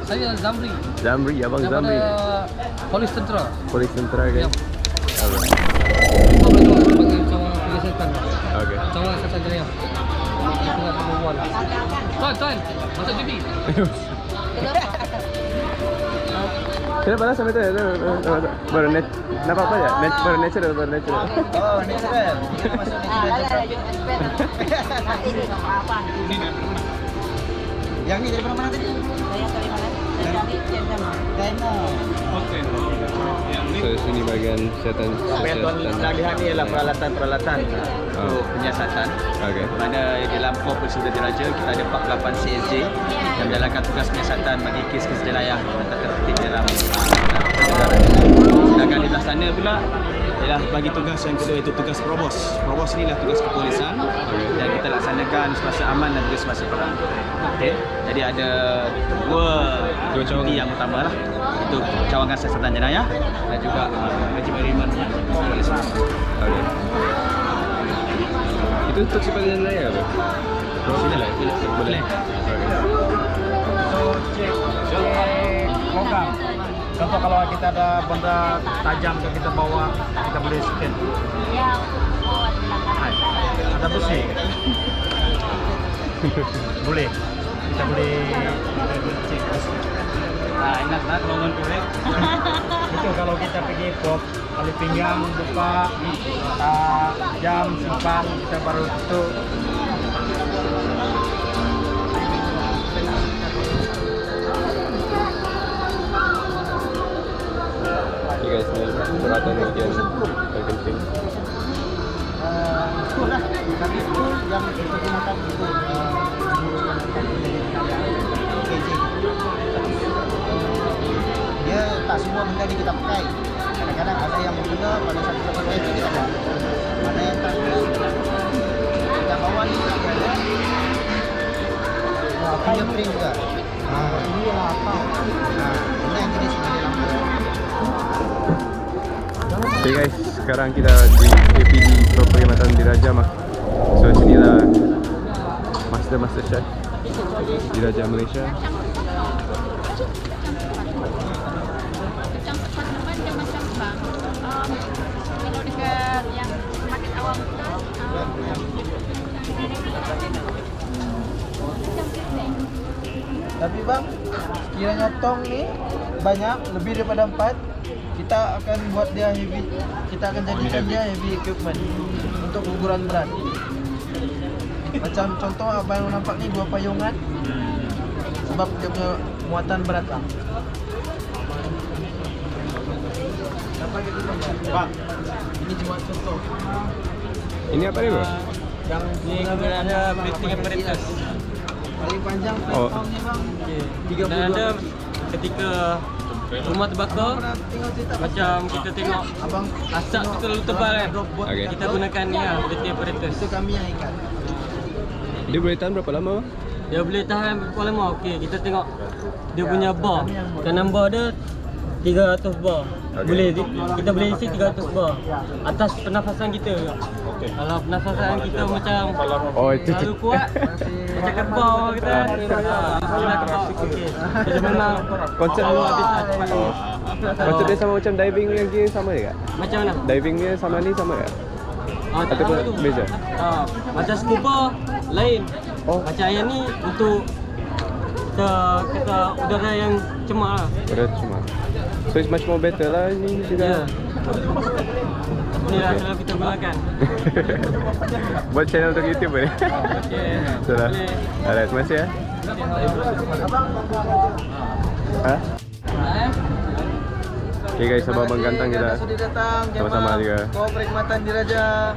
Saya Zamri. Zamri, Abang Zamri. Polis Tentera. Polis tentera kan? Ya. Alright. Kau boleh tolong sebagai cawangan Polis Selatan. Okay. Cawangan Selatan Jaya. Tengah perempuan. Tuan, masuk TV. Kenapa lah sampai tu? Baru net, nampak apa ya? Net, baru natural. Oh, natural. Kita masuk natural. Yang ni dari mana tadi? Saya dari mana? Dari China. So sini bagian setan. Apa yang tuan nak lihat ni ialah peralatan-peralatan untuk penyiasatan. Okay. Mana dalam Korps Sudah Diraja kita ada 48 CSJ yang menjalankan tugas penyiasatan bagi kes-kes jenayah dan tertib dalam negara. Sedangkan di belah sana pula ialah bagi tugas yang kedua iaitu tugas probos. Probos ni adalah tugas kepolisan yang kita laksanakan semasa aman dan juga semasa perang. Okey. Jadi ada dua cawangan yang utama lah. Itu cawangan siasatan jenayah dan juga Regiment Remand kepolisian. Okay. Itu untuk sifat jenayah apa? Sini lah, boleh. So cek logam. Contoh kalau kita ada benda tajam yang kita bawa, kita boleh scan. Ada besi. Boleh. Kita boleh cek besi. Nah, enak lah kalau korek. Betul kalau kita pergi pop, kali pinggang buka, jam simpan, kita baru tutup. Okay guys, ni peralatan bagian paling penting. Itu lah. Kami itu yang kita gunakan itu KJ. Dia tak semua benda ni kita pakai. Kadang-kadang ada yang berguna pada satu-satu KJ kita ada. Mana yang tak guna. Kita bawa ni ada. Fingerprint juga. Ini apa? Benda yang jenis ini lampu. Okay guys, sekarang kita di APD Perkhidmatan Diraja. So sinilah Master Chef Diraja Malaysia. Kalau dekat yang market awam Tapi bang, kiranya tong ni banyak, lebih daripada 4, kita akan buat dia heavy. Kita akan jadikan dia heavy equipment untuk ukuran berat. Macam contoh apa yang nampak ni 2 payungan. Sebab dia punya muatan berat lah. Dapat gitu bang. Ini cuma contoh. Ini apa ni bro? Yang ada plating apparatus. Paling panjang platform ni bang. Dan ada ketika rumah terbakar, macam kita tengok Abang asap tu terlalu tebal kan. Okay. Kita gunakan ni lah, plating apparatus. itu kami yang ikat. Dia boleh tahan berapa lama? Dia boleh tahan berapa lama? Okey, kita tengok dia punya bar. Kanan bar dia 300 bar. Boleh kita boleh isi 300 bar. Atas pernafasan kita. Okey. Kalau pernafasan kita macam Oh itu terlalu kuat, macam kerbau kita. Kita kerbau. Okey. Jadi memang konsep power habis cepat. Oh. Konsep dia sama macam diving lagi sama je tak? Macam mana? Diving dia sama ni sama tak? Tak Ataupun tahu tu. beza? Macam scuba lain. Oh. Macam yang ni untuk kita udara yang cemak lah. Udah cuma. So it's much more better lah ni juga. Ya. Ni lah selalu kita gunakan. Buat channel untuk YouTube boleh. Okey. So lah. Boleh. Alright, terima kasih ya. Ha? Okay guys, abang-abang gantang kita. Sudah datang Sama-sama juga. Korps Perkhidmatan Diraja.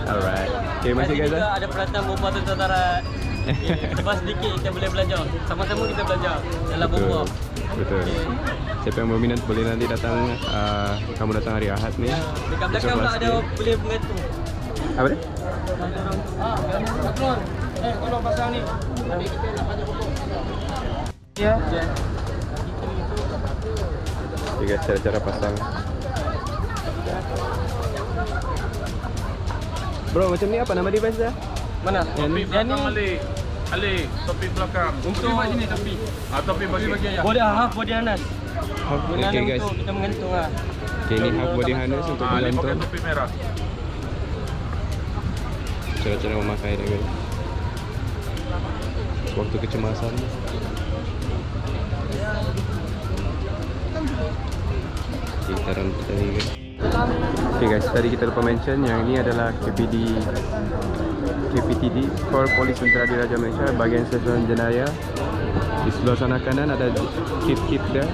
Alright. Okay, masih guys Kita lah. ada peralatan bomba tentara darat. Lepas sedikit kita boleh belajar. Sama-sama kita belajar dalam bomba. Betul. Siapa yang berminat boleh nanti datang, kamu datang hari Ahad ni. Dekat belakang pula ada boleh bergantung. Apa dia? Patron. Tolong pasang ni. Ya. Okay guys, cara-cara pasang. Bro, macam ni apa nama device dia? Mana? Yang ni? Yang ni Ali, topi belakang. Untuk sini topi. Topi bagi ayah. body harness. Body Okay harness guys. untuk kita mengantung lah. Okay, ni half body harness untuk Ali pakai menggantung. topi merah. Cara-cara memakai dia guys. Waktu kecemasan. Kita rambut tadi guys. Okay guys, tadi kita lupa mention yang ini adalah KPTD Korps Polis Tentera Diraja Malaysia, bahagian stesen jenayah. Di sebelah sana kanan ada kit dia.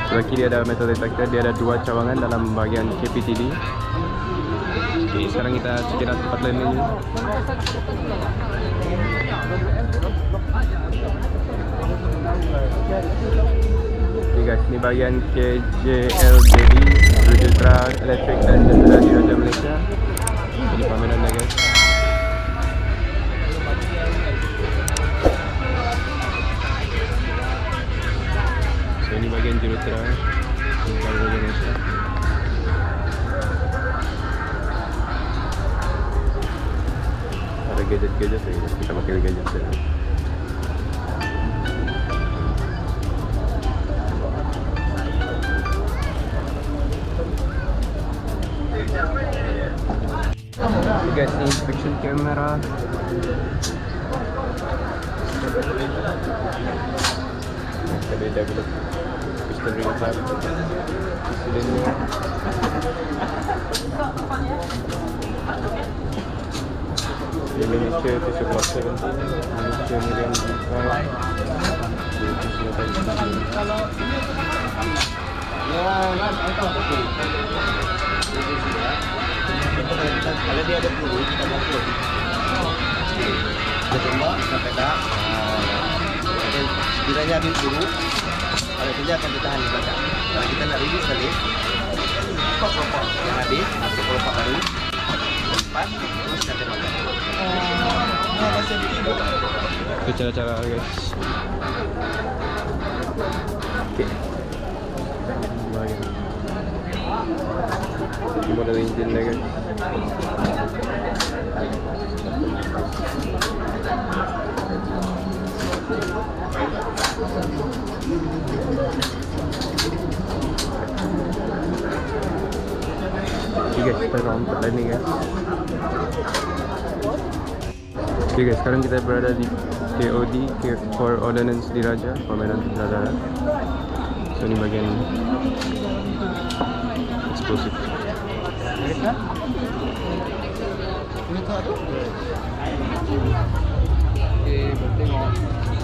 Sebelah kiri ada metal detector. Dia ada 2 cawangan dalam bahagian KPTD. Okay, sekarang kita check out tempat lain lagi. Okay guys, ni bahagian KJLJD, Jutra Elektrik dan Tentera Diraja Malaysia. Ini pameran dah guys. So ini bahagian Jutra Tentera Diraja Malaysia. Ada gadget-gadget lagi, kita pakai gadget saja. Guys, ni inspection kamera. Kita beda bila piston ring tab, silinder. Ini miniature 1717, miniature medium Kalau dia ada peluru, kita masuk. Kita tembak sampai tak. Sekiranya habis peluru, kalau dia akan ditahan di belakang. Kalau kita nak release balik, kelopak yang habis, masuk kelopak baru, lepas, terus kita tembakkan. Itu cara-cara guys. Okay. Baik. Ini model engine dah guys. Okay guys, kita round tempat lain ni guys. Okay guys, sekarang kita berada di KOD, Korps Ordnance Diraja, Permainan Tentera Darat. So ni bahagian eksplosif.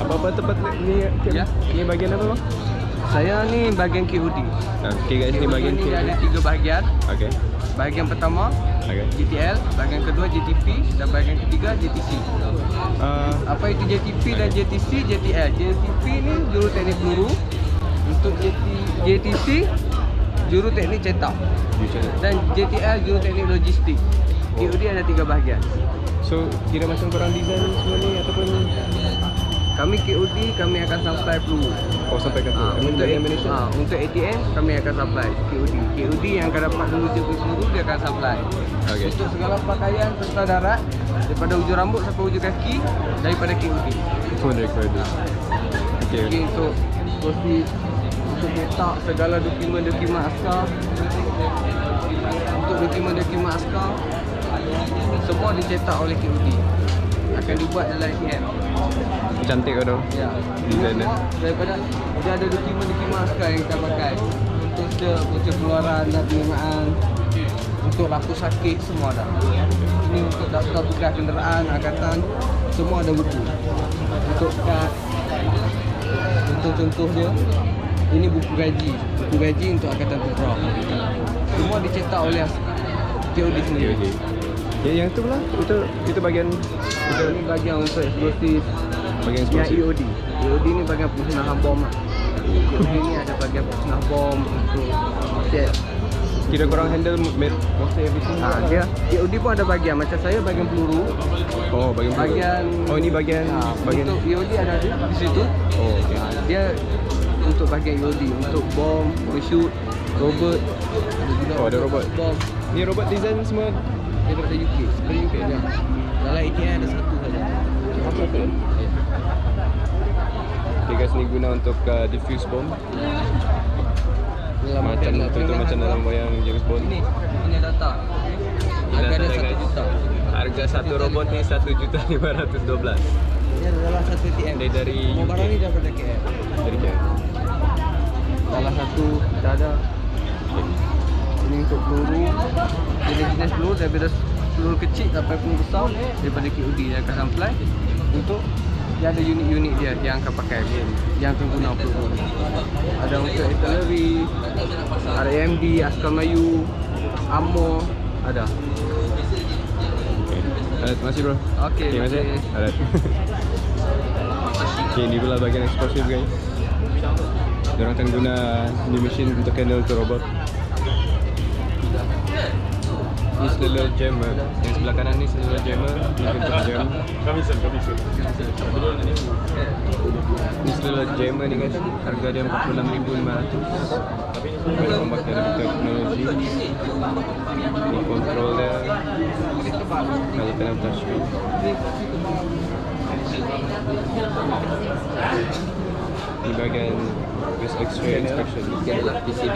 Apa-apa tempat ni? Ya. Ni bahagian apa bang? Saya ni bahagian KOD. Okay guys, ni bahagian ni ada 3 bahagian. Okay. Bahagian pertama Okay. GTL, bahagian kedua JTP dan bahagian ketiga JTC. Apa itu JTP dan JTC? JTL. JTP ni juru teknik peluru. Untuk JTC juru teknik cetak. Dan JTL juru teknik logistik. KOD ada 3 bahagian. So kira macam korang design semua ni ataupun Kami KOD, kami akan supply peluru. sampai ke tu? Untuk untuk ATM kami akan supply KOD. KOD yang akan dapat menguji peluru dia akan supply. Okay. Untuk segala pakaian tentara darat daripada ujung rambut sampai ujung kaki daripada KOD. Semua dari KOD. Okay. Jadi untuk untuk letak segala dokumen-dokumen askar, untuk dokumen-dokumen askar semua dicetak oleh KOD. Akan dibuat dalam ATM. Cantik kau tu. Ya. Design dia. Daripada dia ada dokumen-dokumen askar yang kita pakai untuk pengeluaran dan penerimaan, untuk laku sakit semua ada. Ini untuk daftar tugas kenderaan angkatan semua ada buku. Untuk kad, untuk contoh dia, ini buku gaji untuk angkatan tentera. Semua dicetak oleh KOD sendiri. Okay. Ya, yang tu pula, itu bahagian Ini bahagian untuk eksplosif. bahagian Yang eksplosif. EOD. EOD ni bahagian pemusnahan bom lah. EOD ni ada bahagian pemusnah bom untuk set. Kira korang handle mostly everything. Dia EOD pun ada bahagian. Macam saya bahagian peluru. Oh, bahagian peluru. Bahagian Oh, ini bahagian untuk EOD ada di situ. Oh, okey. Dia untuk bahagian EOD. Untuk bom, shoot, robot. Oh, ada robot. Bom. Ni robot design semua Daripada UK. dari UK. Ya. Dalam ATM ada satu saja. Okay guys, ni guna untuk diffuse bomb. Macam betul macam dalam wayang James Bond. Ini data. Harganya 1 juta. Harga satu robot ni 1.512. Ini adalah satu ATM. Dia dari Semua barang UK. ni daripada KL. Dari KL. Salah satu kita ada. Ini untuk peluru. Jenis-jenis peluru daripada peluru kecil sampai peluru besar daripada KUD dia akan supply untuk dia ada unit-unit dia yang akan pakai yang akan guna peluru. Ada untuk artillery, RAMD, askar Melayu, ammo ada. Terima kasih bro. Okey, Terima kasih. Alright. Okay, ni pula bahagian explosive guys. Diorang akan guna ni mesin untuk handle tu robot. Ni cellular jammer. Yang sebelah kanan ni cellular jammer. Ni untuk jam. Ni cellular jammer ni guys. Harga dia 46,500. Ada pemakai lebih teknologi. Ni control dia. Kalau kena touchscreen. Ni bahagian base X-ray inspection. Adalah PCB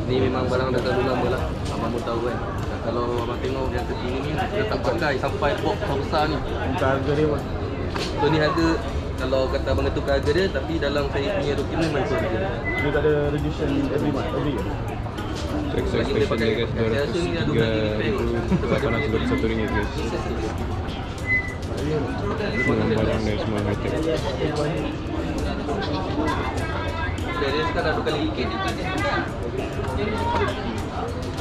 ni memang barang dah terlalu lama lah. Abang pun tahu kan. Kalau abang tengok yang terkini ni dia tak pakai sampai box besar ni. Harga dia Mas. So ni harga kalau kata abang tukar harga dia tapi dalam saya punya dokumen memang tu harga. Dia tak ada reduction every month, every year. So X-ray inspection dia guys RM203,821 guys. Dengan barang dia semua high tech. Dia sekarang dah 2 kali ikut.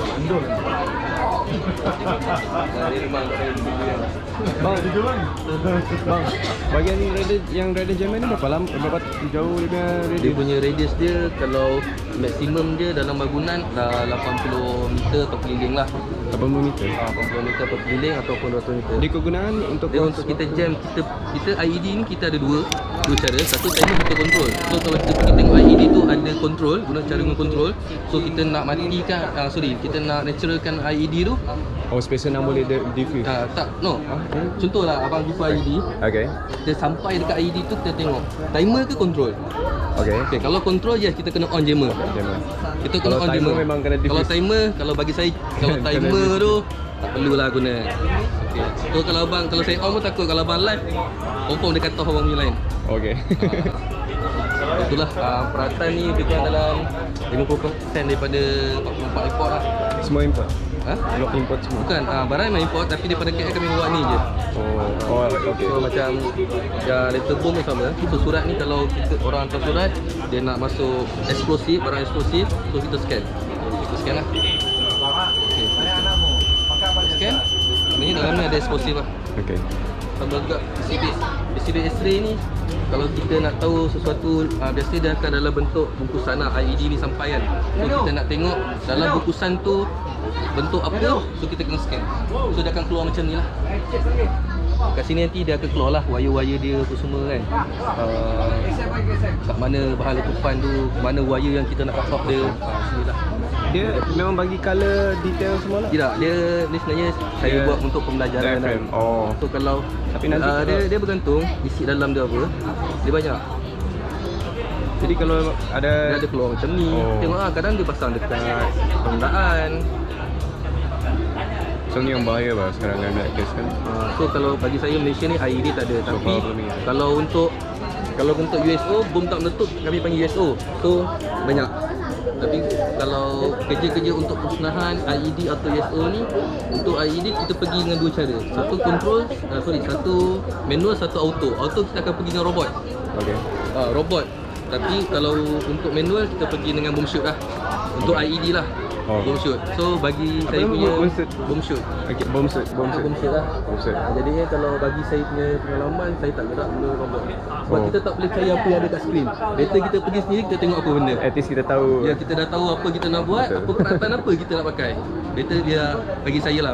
Andol. Dia memang tak ada Bang, bang, bahagian ni yang radar jammer ni berapa lama, berapa jauh dia punya Dia radius? punya radius dia kalau maksimum dia dalam bangunan dah 80 meter per keliling lah. 80 meter. 80 meter per keliling ataupun 200 meter. Dia kegunaan untuk Dia untuk kita jam, kita IED ni kita ada dua cara. Satu timer kita control. So kalau kita pergi tengok IED tu ada control, guna cara control. So kita nak matikan, kita nak naturalkan IED tu. oh spacer nak boleh diffuse. Tak, no. Contohlah abang jumpa IED, Okay. dia sampai dekat IED tu kita tengok timer ke control. Okay. Okay, kalau control yes kita kena on jammer. Jammer. Kita kena Kalau on timer jammer. memang kena diffuse. Kalau timer, kalau bagi saya kalau Kena timer diffuse. tu tak perlulah guna. Okay. So kalau abang, kalau saya on pun takut kalau abang live confirm dia kata orang punya line. Okay. Itulah peralatan ni lebih kurang dalam 50% daripada 44 import lah. Semua import. Ha? Blok import semua. Bukan, barang memang import tapi daripada KL kami bawa ni je. Oh, okay. So macam letter bomb pun sama. So surat ni kalau kita orang hantar surat dia nak masuk eksplosif, barang eksplosif, so kita scan. Kita scan lah. Okay. Scan. Ni dalam ni ada eksplosif lah. Okay. Sama juga PCB X-ray ni kalau kita nak tahu sesuatu biasanya dia akan dalam bentuk bungkusan lah IED ni sampai kan. So kita nak tengok dalam bungkusan tu bentuk apa, so kita kena scan. So dia akan keluar macam ni lah. Kat sini nanti dia akan keluar lah wire-wire dia apa semua kan. Kat mana bahan letupan tu, mana wire yang kita nak cut off dia. Sini lah. Dia memang bagi colour detail semua lah. Tidak, dia ni sebenarnya saya buat untuk pembelajaran diaphragm. kan. Oh. So kalau Tapi nanti kalau- dia bergantung isi dalam dia apa. Dia banyak. Jadi kalau Dia ada ada keluar macam ni. Oh. Tengok kadang dia pasang dekat permukaan. so ni yang bahaya bah sekarang dengan black case kan. So kalau bagi saya Malaysia ni IED tak ada. Tapi problem ni. kalau untuk USO, bom tak meletup kami panggil USO. So banyak. Tapi kalau kerja-kerja untuk musnahan IED atau USO ni, untuk IED kita pergi dengan dua cara. Satu control, satu manual, satu auto. Auto kita akan pergi dengan robot. Okay. Robot. Tapi kalau untuk manual kita pergi dengan boom shoot lah. Untuk IED lah. Oh. Boom shoot. So bagi Apa saya nama punya boom shoot? boom shoot. Okay, bomb shoot. Boom shoot lah. Bomb shoot. Jadinya kalau bagi saya punya pengalaman, saya tak gerak guna robot. Sebab Oh. kita tak boleh cari apa yang ada kat skrin. Better kita pergi sendiri, kita tengok apa benda. At least kita tahu. Ya, kita dah tahu apa kita nak buat, Betul. apa peralatan apa kita nak pakai. Better dia bagi saya lah.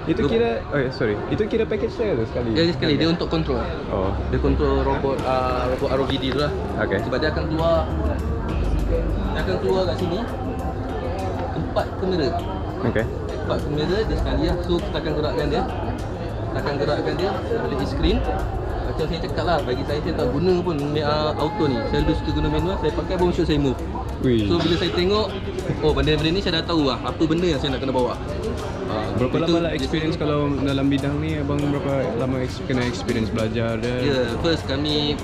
Itu kira sorry. Itu kira package saya tu sekali. Ya, sekali dia untuk control. Oh. Dia control robot robot ROVD tu lah. Okay. Sebab dia akan keluar kat sini 4 kamera. Okay. 4 kamera dia sekali lah. So kita akan gerakkan dia. kita akan gerakkan dia dari screen. Macam saya cakap lah, bagi saya tak guna pun auto ni. Saya lebih suka guna manual, saya pakai boom shoot saya move. Wih. So bila saya tengok, oh benda-benda ni saya dah tahu lah apa benda yang saya nak kena bawa. Berapa itu lama lah experience kalau dalam bidang ni abang berapa lama kena experience belajar dia? Ya, first kami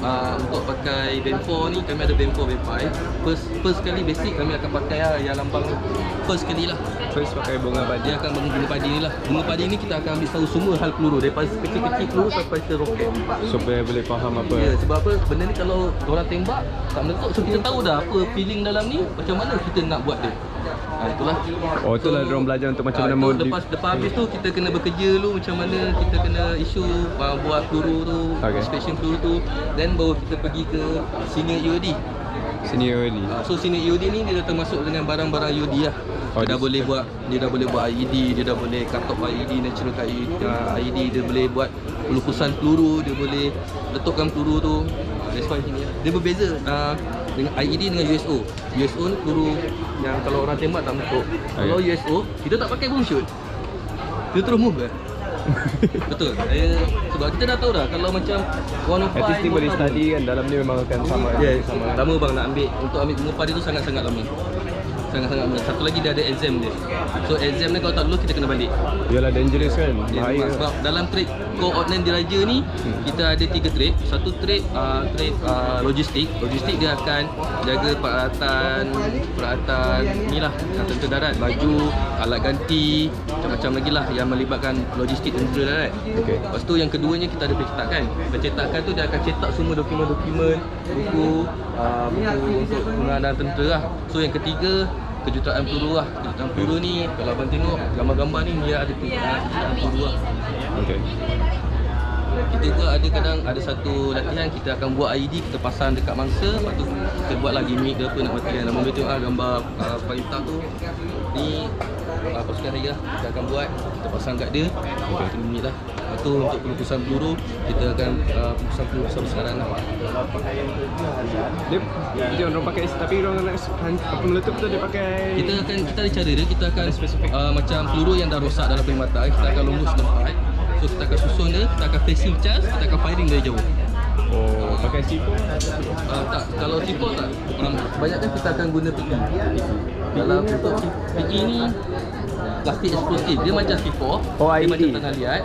untuk pakai band 4 ni kami ada band 4, band 5. First kali basic kami akan pakai yang lambang first kali lah. First pakai bunga padi. Dia akan bunga padi ni lah. Bunga padi ni kita akan ambil tahu semua hal peluru daripada kecil-kecil peluru sampai ke roket. Supaya boleh faham apa. Ya, sebab apa? Benda ni kalau orang tembak tak meletup, so kita tahu dah apa feeling dalam ni, macam mana kita nak buat dia. Itulah. Oh, itulah diorang belajar untuk macam mana itu lepas habis tu kita kena bekerja dulu macam mana kita kena isu buat peluru tu, inspection peluru tu, then baru kita pergi ke senior EOD. Senior ni. So senior EOD ni dia dah termasuk dengan barang-barang EOD lah. Dia dah boleh buat IED, dia dah boleh cut off IED, natural IED, dia boleh buat pelupusan peluru, dia boleh letupkan peluru tu. That's why sini dia berbeza dengan IED dengan USO. USO ni peluru yang kalau orang tembak tak meletup. Kalau USO kita tak pakai boom shoot, dia terus move kan. Betul. Sebab kita dah tahu dah kalau macam 105 at least ni boleh study kan, dalam ni memang akan sama. Sama. Lama bang nak ambil, untuk ambil bunga padi tu sangat-sangat lama. Sangat-sangat lama. Satu lagi dia ada exam dia. So exam ni kalau tak dulu kita kena balik. Yalah, dangerous kan, bahaya. Sebab dalam trade koordinat diraja ni kita ada 3 trade. Satu trade logistik. Logistik dia akan jaga peralatan ni lah, tentera darat, baju, alat ganti, macam-macam lagi lah yang melibatkan logistik tentera darat. Okey. Lepas tu yang keduanya kita ada pencetakan. Pencetakan tu dia akan cetak semua dokumen-dokumen, buku untuk pengadaan tentera lah. So yang ketiga kejutaan peluru lah. Kejutaan peluru ni kalau abang tengok gambar-gambar ni dia ada kejutaan peluru lah. Okey. Kita juga ada kadang ada satu latihan kita akan buat IED, kita pasang dekat mangsa, lepas tu kita buatlah gimmick dia apa nak mati kan. Nama dia gambar perintah tu ni pasukan saya lah, kita akan buat, kita pasang kat dia, kita gimmick lah. Lepas tu untuk pelupusan peluru kita akan pelupusan peluru besar-besaran lah. Dia orang pakai, tapi orang nak apa meletup tu dia pakai. Kita ada cara dia, kita akan macam peluru yang dah rosak dalam perkhidmatan, kita akan lembus tempat. So kita akan susun dia, kita akan facing charge, kita akan firing dari jauh. Oh, pakai C4? Tak, kalau C4 tak. Kebanyakan kita akan guna PE. Dalam untuk PE ni plastik eksplosif, dia macam C4. Oh, dia IED. macam tengah liat.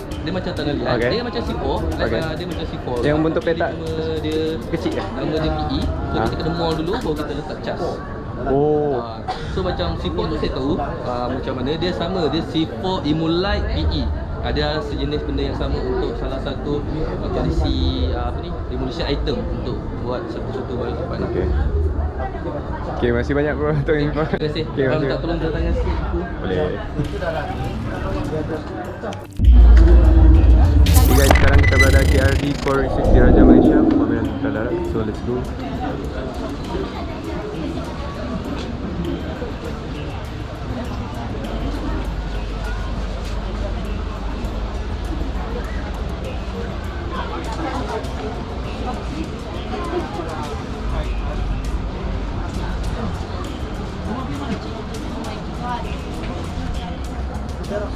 Dia macam tengah liat. Okay. Dia macam C4. Dia macam C4. Yang bentuk petak dia kecil ya? Nama dia PE. So kita kena mall dulu baru kita letak charge. Oh. So macam C4 tu saya tahu macam mana dia sama, dia C4 Imulite PE. Ada sejenis benda yang sama untuk salah satu kondisi demolition item untuk buat satu baru tempat. Okey, masih banyak bro untuk info. Terima kasih. Okey, Kalau masih. tak tolong datangkan sikit aku. Boleh. Okay guys, sekarang kita berada KRD Core Research di Raja Malaysia, Pameran Tentera Darat. So let's go.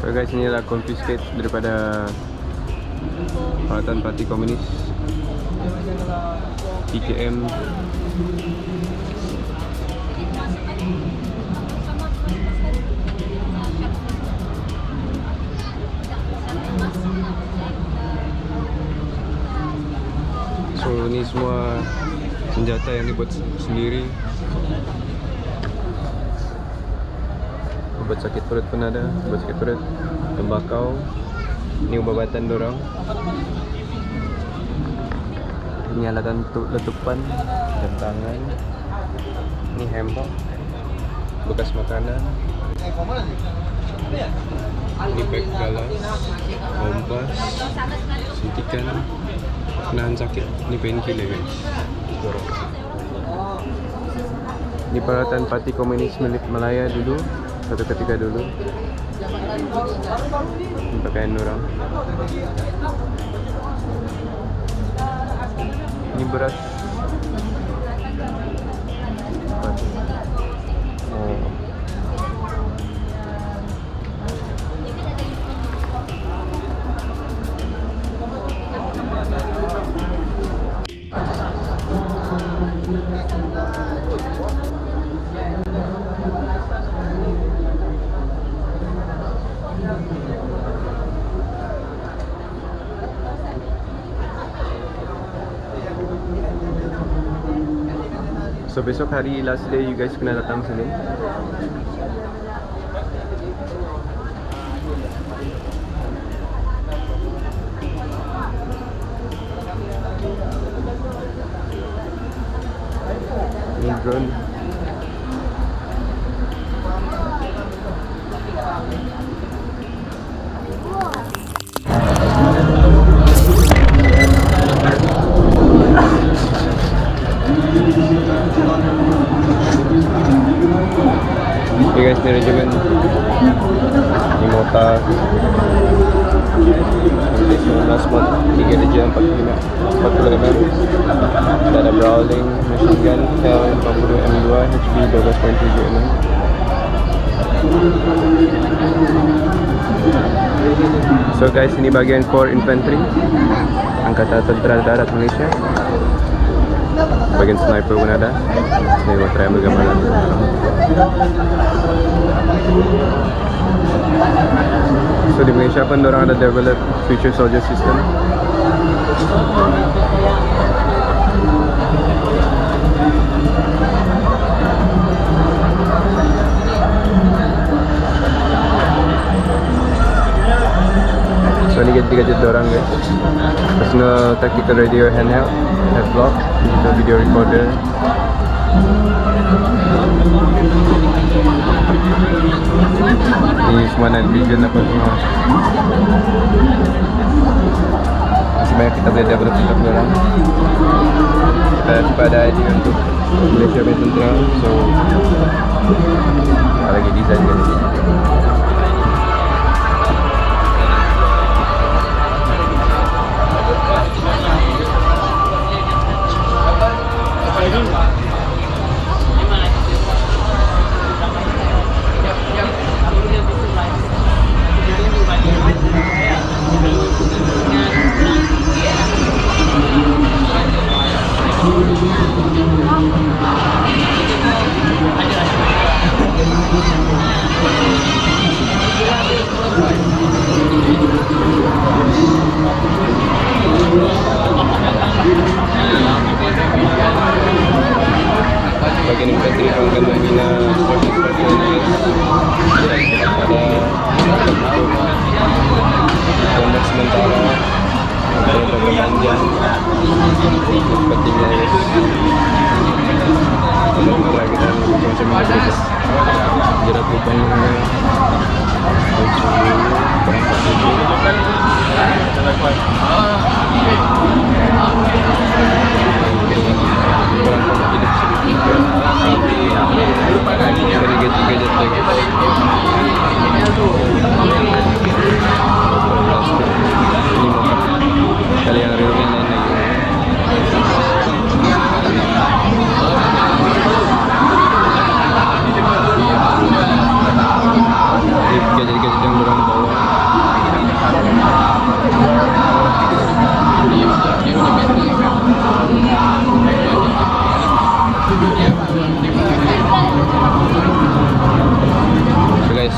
So guys, ini adalah confiscate daripada peralatan parti komunis PKM. So ini semua senjata yang dibuat sendiri. Ubat sakit perut pun ada, ubat sakit perut, tembakau. Ini ubat-ubatan dorang. Ini alatan untuk letupan jam tangan. Ini hembok, bekas makanan. Ini beg galas, kompas, suntikan, menahan sakit. Ini painkiller guys. Ini peralatan parti komunis milik Malaya dulu, satu ketika dulu. Ini pakaian orang. Ini beras. Oh. So besok hari last day, you guys kena datang sini. Ini drone. Okay guys, ni regimen ni mortar nanti 19 mod 3 darjah 40 mm. Kita ada Browning machine gun Cal 40 M2 HB 12.7 mm. So guys, ini bagian core infantry Angkatan Tentera Darat Malaysia. Bagian sniper pun ada. Ini mau try bagaimana. So di Malaysia pun orang ada develop future soldier system. So ni gadget orang guys. Personal tactical radio handheld, head block, digital video recorder. Ini semua night vision apa semua. Masih banyak kita boleh develop untuk orang. Kita cuba ada idea untuk Malaysia punya tentera. So lagi design guys. Bagian infanteri akan membina kombat sementara ada program panjang pentingnya kita macam ini jerat lubangnya kalian real lain lagi. Gadget-gadget yang dorang bawa. So guys,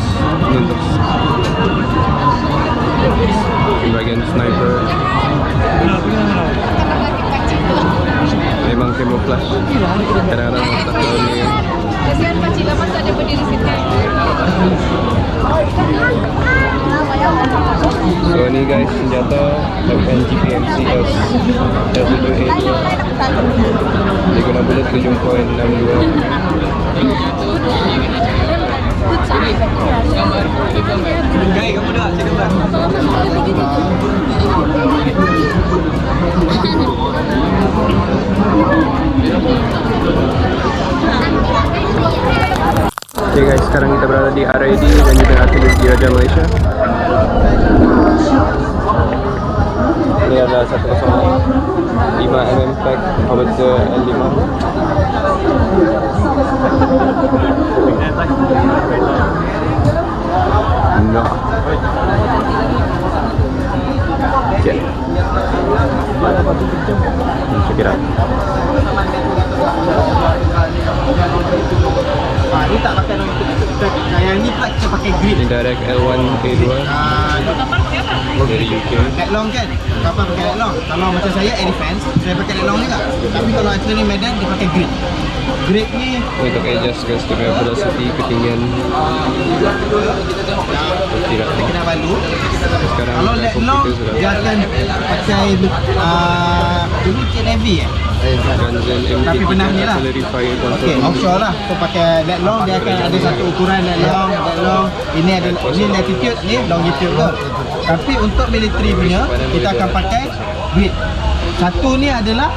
ini untuk bagian sniper. Memang camouflage. Kadang-kadang tak tahu ni. Kasihan Pakcik Lamas ada berdiri situ. So ni guys, senjata lakukan GPMC L7A2. Dia guna bullet 7.62. Guys, kamu dah cakap apa? Okay guys, sekarang kita berada di RAD dan juga Artillery Diraja Malaysia. Ini adalah 105 mm pack Howitzer L5. No. Okay. Check it out. Ini tak pakai yang ni pula kita pakai grip. Ini direct L1 A2. dari UK. Leg long kan? Kapal pakai leg long. Kalau macam saya air defense, saya pakai leg long juga. Tapi kalau artillery medan dia pakai grip. Grip ni Untuk adjust ke setiap velocity, ketinggian kita kena balu. sekarang Kalau leg long dia akan pakai dulu Cik Navy Guns and Tapi pernah ni MT3 lah. artillery fire Okey, control. offshore lah. So pakai leg long dia akan ada satu ukuran leg long. Ini ada ni latitude, ni longitude tu. Tapi untuk military punya kita akan pakai grid. Satu ni adalah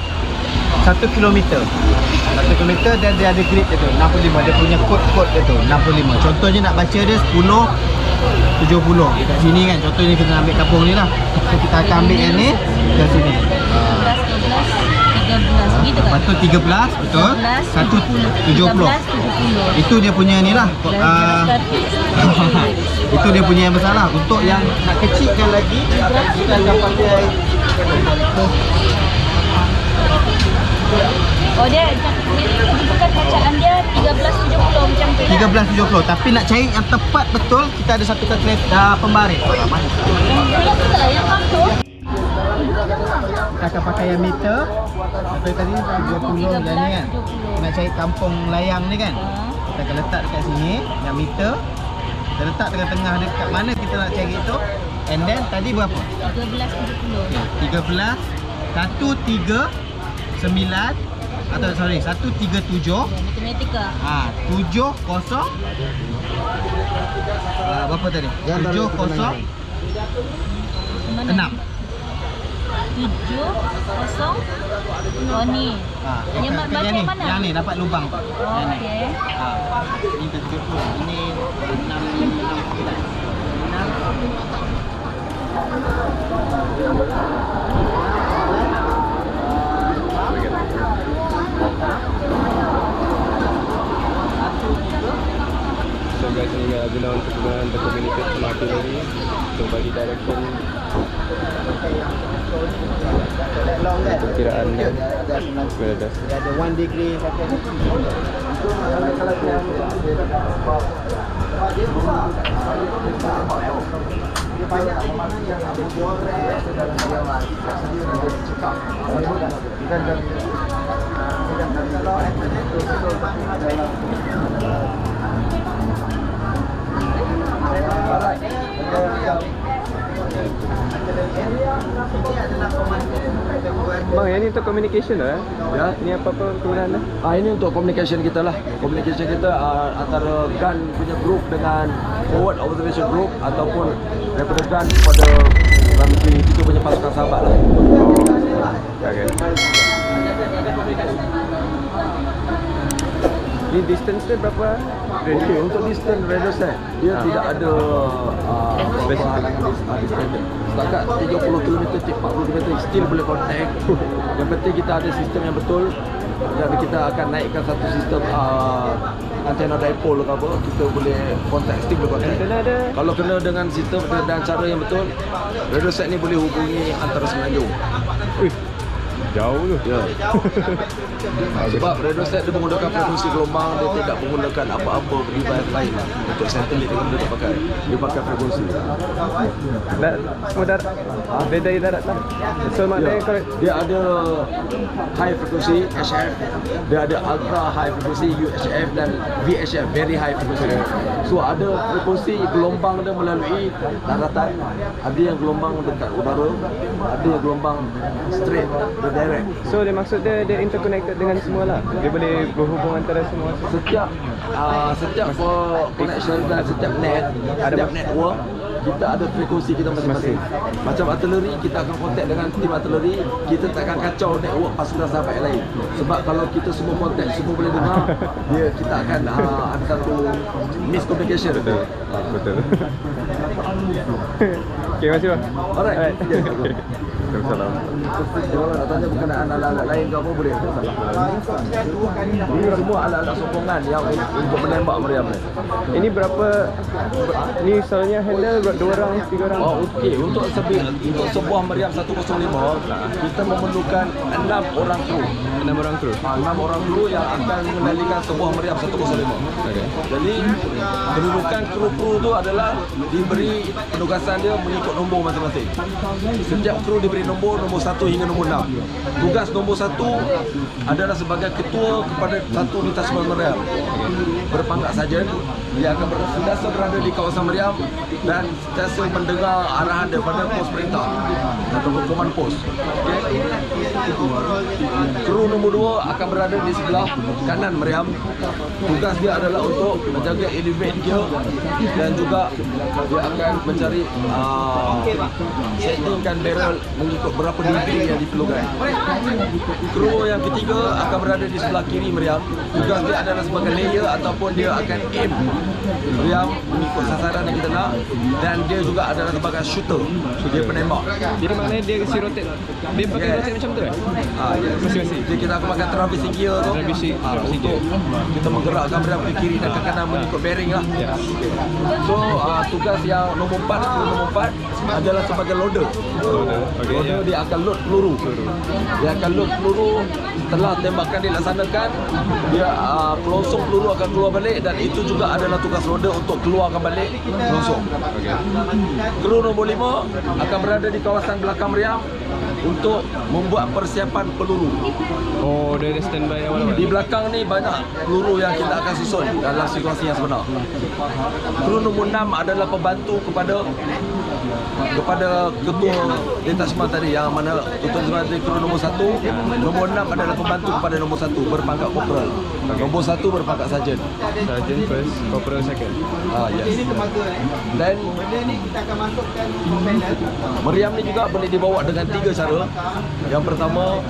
1 kilometer. 1 kilometer dan dia ada grid dia tu 65. Dia punya kod dia tu 65. Contohnya nak baca dia 10 70 dekat sini kan. Contohnya kita nak ambil kampung ni lah. So kita akan ambil yang ni dari sini. 13 gitu kan? Lepas tu 13 betul. 1 70. Itu dia punya ni lah. Itu dia punya yang besar lah. Untuk yang nak kecilkan lagi kita akan pakai Oh dia bukan bacaan dia 1370 macam tu lah. 1370. Tapi nak cari yang tepat betul kita ada satu kalkulator pembaris. Yang betul lah yang tu. Kita akan pakai yang meter. Satu tadi 20 dan ni kan. Nak cari kampung layang ni kan. Kita akan letak dekat sini yang meter. Kita letak tengah-tengah dekat mana kita nak cari tu. And then tadi berapa? 1370. 13 139 atau sorry 137 Matematika. 70 berapa tadi? 70 Mana? 6. 70. Oh ni. Yang baca yang ni, yang mana? yang ni dapat lubang tu. Oh, Yang ni. okey. Ini 70. Ini 6. So guys, ini adalah untuk penggunaan the communicate sama artillery untuk bagi direction Long kan? perkiraan Dia weather. ada 1 degree pakai ni. Bang, yang ni untuk communication lah. Ya. Ni apa-apa kegunaan dah? Ini untuk communication kita lah. Communication kita antara gun punya group dengan forward observation group ataupun daripada gun kepada military kita punya pasukan sahabat lah. Okay. Ni distance dia berapa? Okay, untuk distance radio set dia tidak ada perubahan distance dia. Setakat 30 km, 40 km still boleh contact. Yang penting kita ada sistem yang betul dan kita akan naikkan satu sistem antena dipole ke apa, kita boleh contact, still boleh contact. Antena ada? Kalau kena dengan sistem dan cara yang betul, radio set ni boleh hubungi antara Semenanjung. Jauh tu. Ya. Sebab radio set dia menggunakan frekuensi gelombang, dia tidak menggunakan apa-apa device lain lah. Untuk satelit dia tak pakai. Dia pakai frekuensi. Semua darat. Beda darat lah. So maknanya kalau Dia ada high frekuensi HF, dia ada ultra high frekuensi UHF dan VHF, very high frekuensi. So ada frekuensi gelombang dia melalui daratan, ada yang gelombang dekat udara, ada yang gelombang straight ke direct. so dia maksud dia interconnected dengan semua lah. Dia boleh berhubung antara semua. Setiap connection dan setiap network kita ada frekuensi kita masing-masing. Macam artillery, kita akan contact dengan tim artillery, kita takkan kacau network pasukan sahabat yang lain. Sebab kalau kita semua contact, semua boleh dengar, kita akan ada satu miscommunication. Betul. Betul. Okay, terima kasih bang. Alright. Waalaikumsalam. Kalau nak tanya berkenaan alat-alat lain ke apa boleh? Ini semua alat-alat sokongan yang untuk menembak meriam ni. Ini berapa? Ni misalnya handle 2 orang, 3 orang. Oh, okey. Untuk sebuah meriam 105, kita memerlukan 6 orang kru. 6 orang kru. 6 orang kru yang akan mengendalikan sebuah meriam 105. Okey. Jadi kedudukan kru-kru tu adalah diberi penugasan dia mengikut nombor masing-masing. Setiap kru diberi nombor 1 hingga nombor 6. Tugas nombor 1 adalah sebagai ketua kepada satu detasmen meriam. Berpangkat sarjan, dia akan sentiasa berada di kawasan meriam dan sentiasa mendengar arahan daripada pos perintah atau hukuman pos. Okay. Kru nombor 2 akan berada di sebelah kanan meriam. Tugas dia adalah untuk menjaga elevate gear dan juga dia akan mencari settingkan barrel mengikut berapa degree yang diperlukan. Kru yang ketiga akan berada di sebelah kiri meriam. Tugas dia adalah sebagai layer ataupun dia akan aim meriam mengikut sasaran yang kita nak, dan dia juga adalah sebagai shooter. Dia penembak. Jadi maknanya dia kasi rotate. Dia pakai rotate macam tu Yes. Masing-masing. Jadi kita akan pakai traversing gear tu Traversing untuk kita menggerakkan meriam ke kiri dan ke kanan mengikut bearing lah. Ya. So tugas yang nombor 4, kru nombor 4 adalah sebagai loader. Okey. Loader dia akan load peluru. Dia akan load peluru. Setelah tembakan dilaksanakan, dia pelongsong peluru akan keluar balik, dan itu juga adalah tugas loader untuk keluarkan balik pelongsong. Kru nombor 5 akan berada di kawasan belakang meriam untuk membuat persiapan peluru. Oh, dia ada standby awal-awal. Di belakang ni banyak peluru yang kita akan susun dalam situasi yang sebenar. Kru nombor 6 adalah pembantu kepada ketua detasmen tadi, yang mana ketua detasmen kru nombor 1, nombor 6 adalah pembantu kepada nombor 1 berpangkat korporal. Nombor 1 berpangkat sarjan. Sergeant first, corporal second. Yes. Dan meriam ni juga boleh dibawa dengan 3 cara. Yang pertama,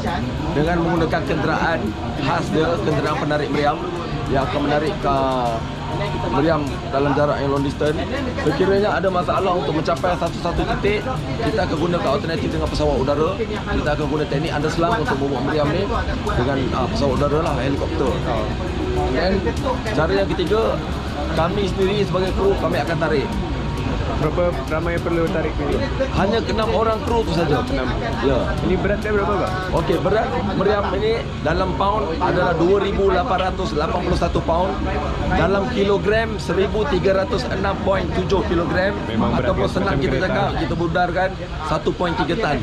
dengan menggunakan kenderaan khas dia, kenderaan penarik meriam yang akan menarik ke meriam dalam jarak yang long distance. Sekiranya ada masalah untuk mencapai satu titik, kita akan gunakan alternatif dengan pesawat udara. Kita akan guna teknik underslang untuk membawa meriam ni dengan pesawat udara lah, helikopter. Dan cara yang ketiga, kami sendiri sebagai kru, kami akan tarik. Berapa ramai perlu tarik ni? Hanya 6 orang kru tu saja. 6. Ya. Ini berat dia berapa, Pak? Okey, berat meriam ini dalam pound adalah 2,881 pound. Dalam kilogram 1,306.7 kilogram. Memang berat, ataupun guys. senang Macam kita kereta. cakap, kita budarkan 1.3 tan.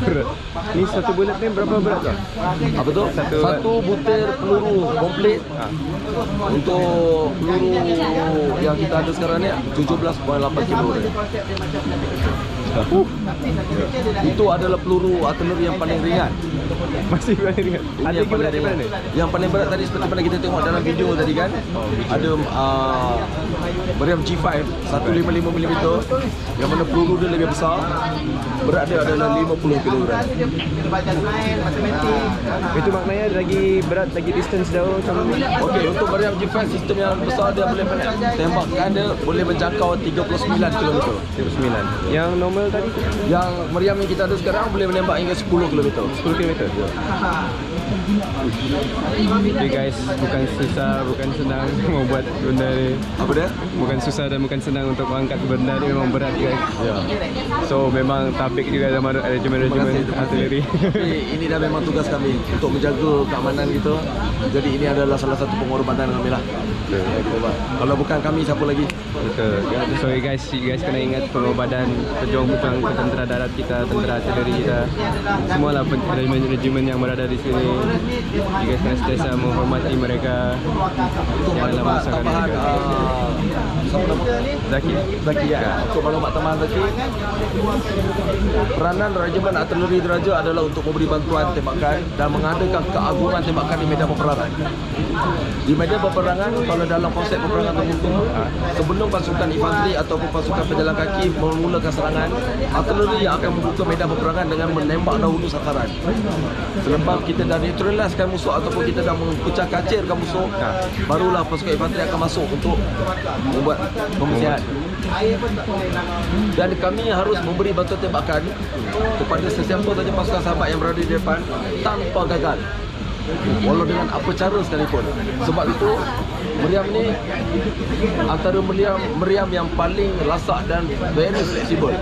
Berat. Ni satu bullet ni berapa berat tu? Apa tu? Satu butir peluru komplit. Untuk peluru yang kita ada sekarang ni 17.8 kilo. Itu adalah peluru artileri yang paling ringan. Masih paling ringan. Ini Ada yang lagi berat paling daripada ringan. ni? Yang paling berat tadi seperti mana kita tengok dalam video tadi kan, ada meriam G5 155mm, yang mana peluru dia lebih besar. Berat dia adalah 50 kg. Itu maknanya lagi berat, lagi distance jauh macam ni. Okey, untuk meriam G5 sistem yang besar, dia boleh tembakan dia boleh menjangkau 39 km. 39. Yang normal tadi Yang meriam yang kita ada sekarang boleh menembak hingga 10 km. 10 km. Okay guys, bukan susah, bukan senang membuat benda ni. Apa dia? Bukan susah dan bukan senang untuk mengangkat benda ni, memang berat guys. Ya. So memang tabik juga dalam regimen-regimen artileri. Ini dah memang tugas kami untuk menjaga keamanan kita. Jadi ini adalah salah satu pengorbanan kami lah. Kalau bukan kami, siapa lagi? Betul. So guys, you guys kena ingat pengorbanan pejuang-pejuang tentera darat kita, tentera artileri kita, semualah regimen-regimen yang berada di sini. You guys kena sentiasa menghormati mereka. Janganlah menyusahkan Tambahan mereka. siapa nama? Zaki ya. Untuk maklumat tambahan Zaki, peranan regimen artileri Diraja adalah untuk memberi bantuan tembakan dan mengadakan keagungan tembakan di medan peperangan. Di medan peperangan, kalau dalam konsep peperangan terbuka, sebelum pasukan infanteri ataupun pasukan pejalan kaki memulakan serangan, artileri yang akan membuka medan peperangan dengan menembak dahulu sasaran. Selepas kita dah neutraliskan musuh ataupun kita dah mempecah kacirkan musuh, barulah pasukan infanteri akan masuk untuk membuat pembersihan. Dan kami harus memberi bantuan tembakan kepada sesiapa saja pasukan sahabat yang berada di depan tanpa gagal, walau dengan apa cara sekalipun. Sebab itu meriam ni antara meriam yang paling lasak dan very fleksibel.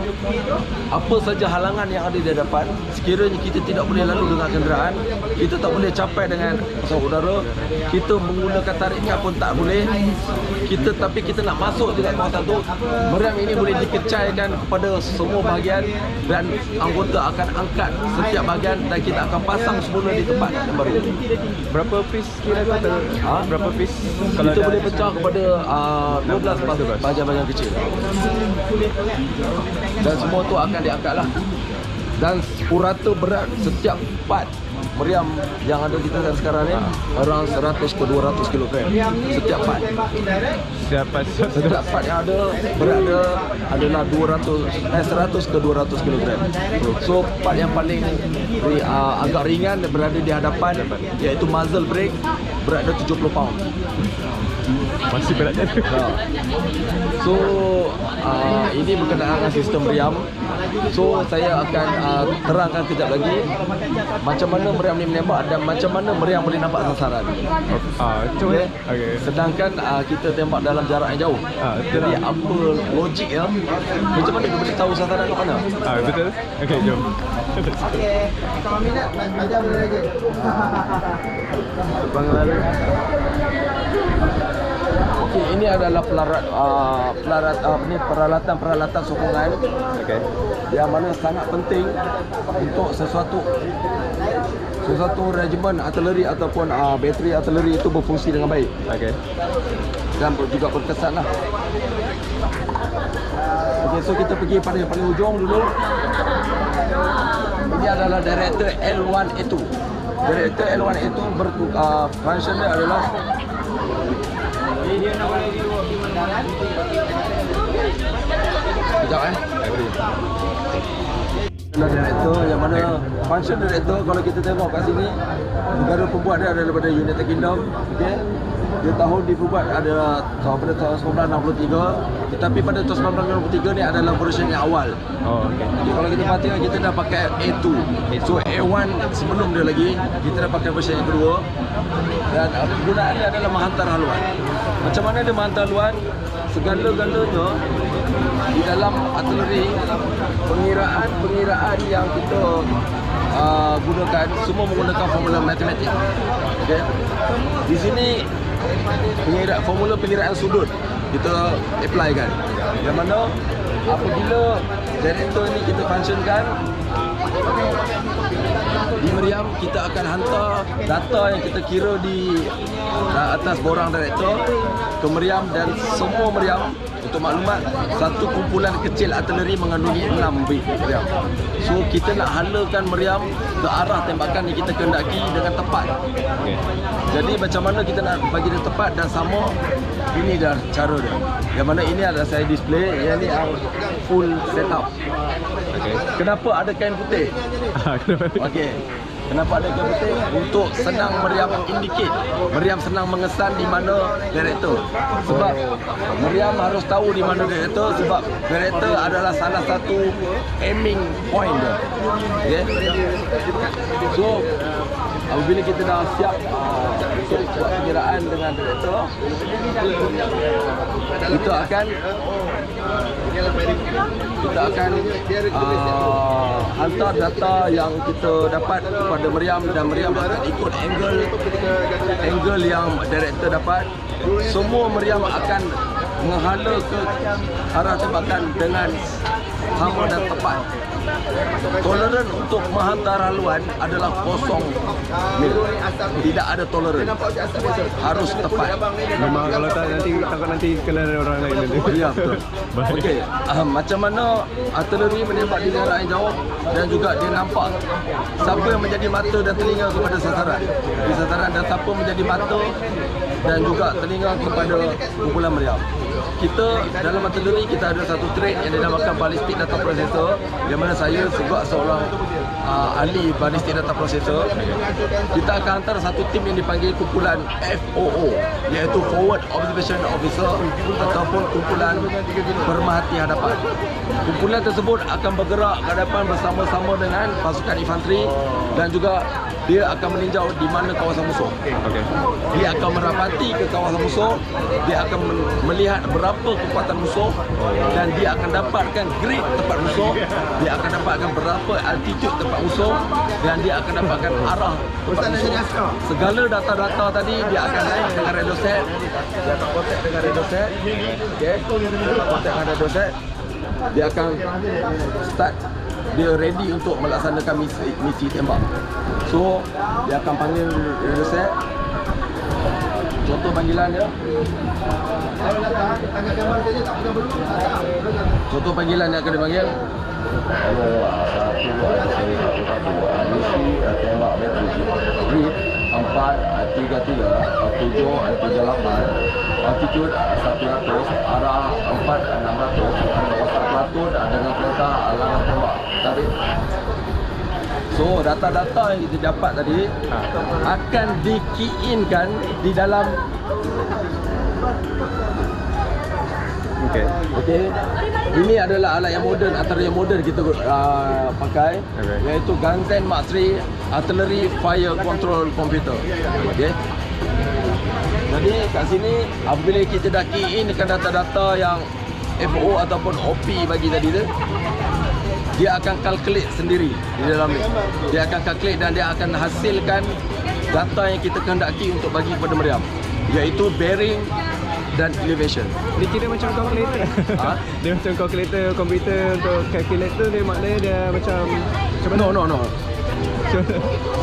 Apa saja halangan yang ada di hadapan, sekiranya kita tidak boleh lalu dengan kenderaan, kita tak boleh capai dengan pesawat udara, kita menggunakan tarikan pun tak boleh, tapi kita nak masuk di dalam kawasan tu, meriam ini boleh dikecaikan kepada semua bahagian dan anggota akan angkat setiap bahagian dan kita akan pasang semula di tempat yang baru. Berapa piece kira-kira? Berapa piece? Kita boleh pecah kepada 12 bahagian-bahagian kecil. Dan semua tu akan diangkat lah. Dan purata berat setiap part meriam yang ada kita sekarang ni around 100 ke 200 kg setiap part. Setiap part yang ada berat dia adalah 100 ke 200 kg. So part yang paling agak ringan berada di hadapan, iaitu muzzle brake, berat dia 70 pound. Masih beratnya tu. So ini berkenaan dengan sistem meriam. So saya akan terangkan kejap lagi macam mana meriam ni menembak dan macam mana meriam boleh nampak sasaran. Cuba. Okay. Sedangkan kita tembak dalam jarak yang jauh. Jadi apa logik ya? Macam mana kita boleh tahu sasaran kat mana? Betul. Okey, jom. Kalau minat, ajar boleh lagi. Bang lalu. Okey, ini adalah peralatan sokongan. Okey. Yang mana sangat penting untuk sesuatu regimen artileri ataupun bateri artileri itu berfungsi dengan baik. Okey. Dan juga berkesan lah. Okey, so kita pergi pada yang paling hujung dulu. Ini adalah director L1A2. Director L1A2 function dia adalah sekejap director yang mana function director kalau kita tengok kat sini, negara pembuat dia adalah daripada United Kingdom. Okey, dia tahun dibuat adalah pada tahun 1963, tetapi pada tahun 1963 ni adalah version yang awal. Jadi kalau kita perhatikan, kita dah pakai A2. So A1 sebelum dia lagi, kita dah pakai version yang kedua. Dan penggunaan dia adalah menghantar haluan. Macam mana dia menghantar haluan? Segala-galanya di dalam artileri, pengiraan yang kita gunakan semua menggunakan formula matematik. Okay. Di sini formula pengiraan sudut kita apply kan, yang mana apabila generator ni kita functionkan di meriam, kita akan hantar data yang kita kira di atas borang generator ke meriam, dan semua meriam, untuk maklumat, satu kumpulan kecil artileri mengandungi 6 bit meriam. So kita nak halakan meriam ke arah tembakan yang kita kehendaki dengan tepat. Jadi macam mana kita nak bagi dia tepat dan sama, ini dah cara dia. Yang mana ini adalah saya display, yang ni full setup. Kenapa ada kain putih? Okey. Kenapa ada kain putih? Untuk senang meriam indicate, meriam senang mengesan di mana director. Sebab meriam harus tahu di mana director, sebab director adalah salah satu aiming point dia. Okay? So apabila kita dah siap untuk buat pengiraan dengan director, kita akan hantar data yang kita dapat kepada meriam, dan meriam akan ikut angle yang director dapat. Semua meriam akan menghala ke arah tembakan dengan sama dan tepat. Toleran untuk menghantar haluan adalah 0 mil. Tidak ada toleran. Harus tepat. Memang kalau tak nanti kena orang lain nanti. Ya, betul. Okey, macam mana artileri menembak di jarak yang jauh, dan juga dia nampak siapa yang menjadi mata dan telinga kepada sasaran. Di sasaran, dan siapa menjadi mata dan juga telinga kepada kumpulan meriam. Kita dalam artileri kita ada satu trait yang dinamakan ballistic data processor, yang mana saya juga seorang ahli Ballistic Data Processor. Kita akan hantar satu tim yang dipanggil kumpulan FOO, iaitu Forward Observation Officer ataupun kumpulan pemerhati hadapan. Kumpulan tersebut akan bergerak ke hadapan bersama-sama dengan pasukan infanteri dan juga dia akan meninjau di mana kawasan musuh. Dia akan merapati ke kawasan musuh, dia akan melihat berapa kekuatan musuh dan dia akan dapatkan grid tempat musuh, dia akan dapatkan berapa altitude tempat musuh dan dia akan dapatkan arah tempat musuh. Segala data-data tadi dia akan naik dengan radio set, dia akan kontak dengan radio set. Okey, kontak dengan radio set. Dia akan start, dia ready untuk melaksanakan misi tembak. So, dia akan panggil radio set. Contoh panggilan dia. Contoh panggilan yang akan dipanggil. Misi tembak grid 433 738, altitude 100, arah 4600, kawasan Platun dengan perintah alarm tembak. Tadi. So data-data yang kita dapat tadi akan di-key-in-kan di dalam. Okey. Ini adalah alat yang moden, antara yang moden kita pakai, iaitu Ganzen Mark III Artillery Fire Control Computer. Okey. Jadi kat sini apabila kita dah key-in-kan data-data yang FO ataupun OP bagi tadi tu, dia akan calculate sendiri di dalam ni. Dia akan calculate dan dia akan hasilkan data yang kita kehendaki untuk bagi kepada Meriam, iaitu bearing dan elevation. Dia kira macam calculator. Dia macam calculator komputer untuk calculator, dia maknanya dia macam mana? No.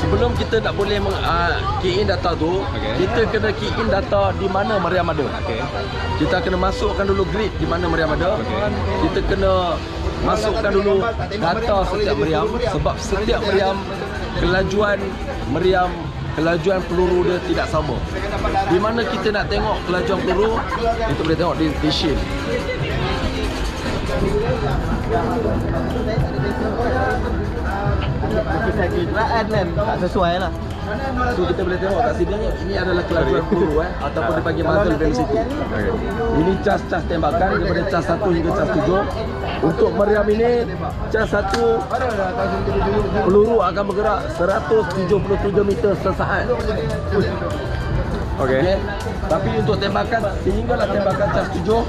Sebelum kita nak boleh key in data tu, kita kena key in data di mana Meriam ada. Kita kena masukkan dulu grid di mana Meriam ada. Kita kena masukkan dulu data setiap meriam, sebab setiap meriam kelajuan peluru dia tidak sama. Di mana kita nak tengok kelajuan peluru, kita boleh tengok di shield. Tak sesuai lah. So kita boleh tengok kat sini, ini adalah kelajuan peluru ataupun dipanggil muzzle velocity. Ini cas-cas tembakan daripada cas 1 hingga cas 7. Untuk meriam ini, cas 1 peluru akan bergerak 177 meter sesaat. Okey. Tapi untuk tembakan sehinggalah tembakan cas 7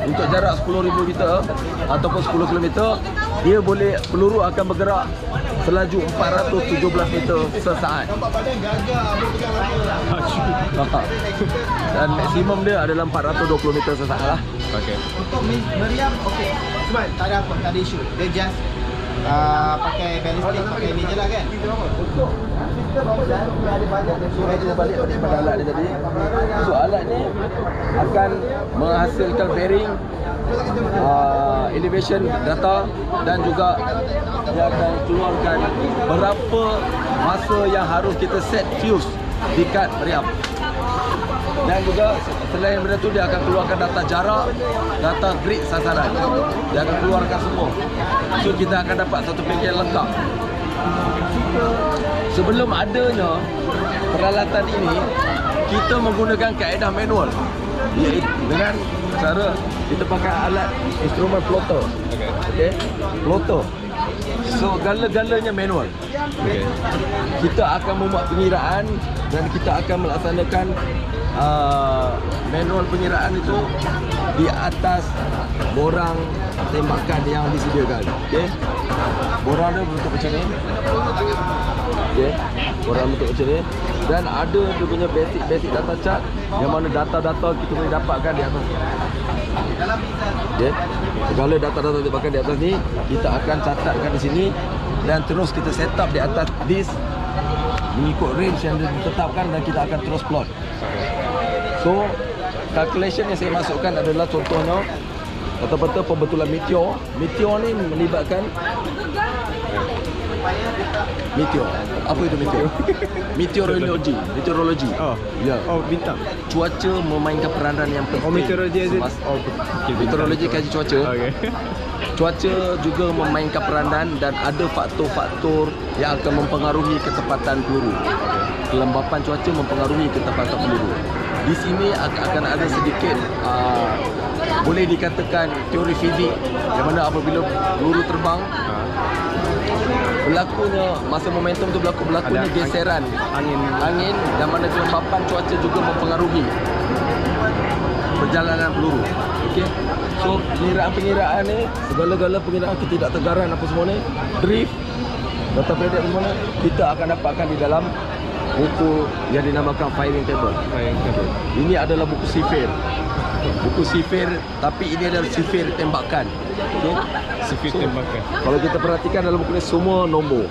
untuk jarak 10,000 meter ataupun 10 km, dia boleh, peluru akan bergerak selaju 417 meter sesaat. Dan maksimum dia adalah 420 meter sesaat lah. Okey. Untuk meriam, okey. Sebab tak ada apa, tak ada isu. Dia just pakai ballistic, pakai ini je lah kan. So balik pada alat dia tadi. So alat ni akan menghasilkan bearing, elevation data dan juga dia akan keluarkan berapa masa yang harus kita set fuse dekat meriam. Dan juga selain benda tu, dia akan keluarkan data jarak, data grid sasaran. Dia akan keluarkan semua. So kita akan dapat satu paket lengkap. Sebelum adanya peralatan ini, kita menggunakan kaedah manual, iaitu dengan cara kita pakai alat instrumen plotter. Okey, plotter. So gala-galanya manual. Kita akan membuat pengiraan dan kita akan melaksanakan manual pengiraan itu di atas borang tembakan yang disediakan. Okey, borang dia bentuk macam ni. Okey, borang bentuk macam ni. Dan ada dia punya basic data chart yang mana data-data kita boleh dapatkan di atas. Okey, segala data-data dapatkan di atas ni kita akan catatkan di sini dan terus kita set up di atas disk mengikut range yang ditetapkan dan kita akan terus plot. So calculation yang saya masukkan adalah contohnya betul-betul pembetulan meteor. Meteor ni melibatkan meteor. Apa itu meteor? Meteorologi. Meteorologi. Oh. Ya. Oh, bintang. Cuaca memainkan peranan yang penting. Oh, meteorologi. Meteorologi kaji cuaca. Okey. cuaca juga memainkan peranan dan ada faktor-faktor yang akan mempengaruhi kecepatan peluru. Kelembapan cuaca mempengaruhi kecepatan peluru. Di sini akan ada sedikit boleh dikatakan teori fizik yang mana apabila peluru terbang berlakunya masa momentum tu berlakunya geseran angin dan mana kelembapan cuaca juga mempengaruhi perjalanan peluru. Okey. So pengiraan ni segala-gala pengiraan ketidaktegaran apa semua ni, drift, data predictor apa semua ni, kita akan dapatkan di dalam buku yang dinamakan firing table. Ini adalah buku sifir. Buku sifir, tapi ini adalah sifir tembakan. Okey. Sifir tembakan. Kalau kita perhatikan dalam buku ni semua nombor.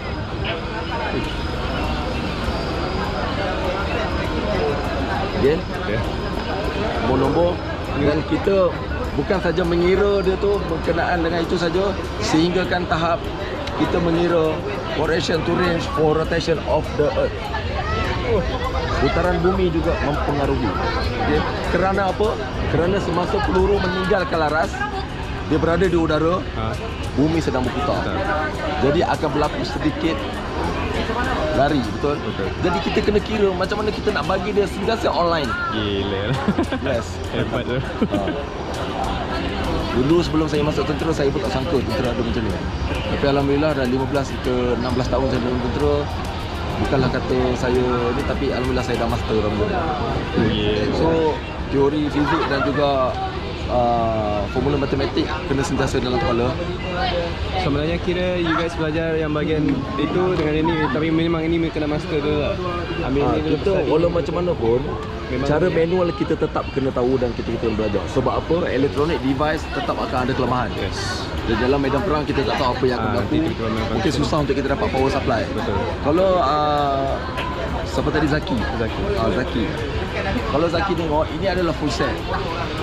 Okey. Nombor dan kita bukan saja mengira dia tu berkenaan dengan itu saja, sehinggakan tahap kita mengira correction to range for rotation of the earth. Putaran bumi juga mempengaruhi. Okay. Kerana apa? Kerana semasa peluru meninggalkan laras, dia berada di udara, bumi sedang berputar. Jadi akan berlaku sedikit lari, betul? Jadi kita kena kira macam mana kita nak bagi dia sentiasa online. Gila. Yes. Hebat tu. Dulu sebelum saya masuk tentera, saya pun tak sangka tentera ada macam ni. Tapi alhamdulillah dah 15 ke 16 tahun saya dalam tentera. Bukanlah kata saya ni, tapi alhamdulillah saya dah master dalam benda. So teori fizik dan juga formula matematik kena sentiasa dalam kepala. Sebenarnya kira you guys belajar yang bahagian itu dengan ini, tapi memang ini kena master tu lah. Ambil ini kita walau macam mana pun memang cara manual kita tetap kena tahu dan kita kena belajar. Sebab apa? Electronic device tetap akan ada kelemahan. Yes. Dan dalam medan perang kita tak tahu apa yang akan berlaku. Mungkin susah untuk kita dapat power supply. Betul. Kalau siapa tadi Zaki. Kalau Zaki tengok ini adalah full set.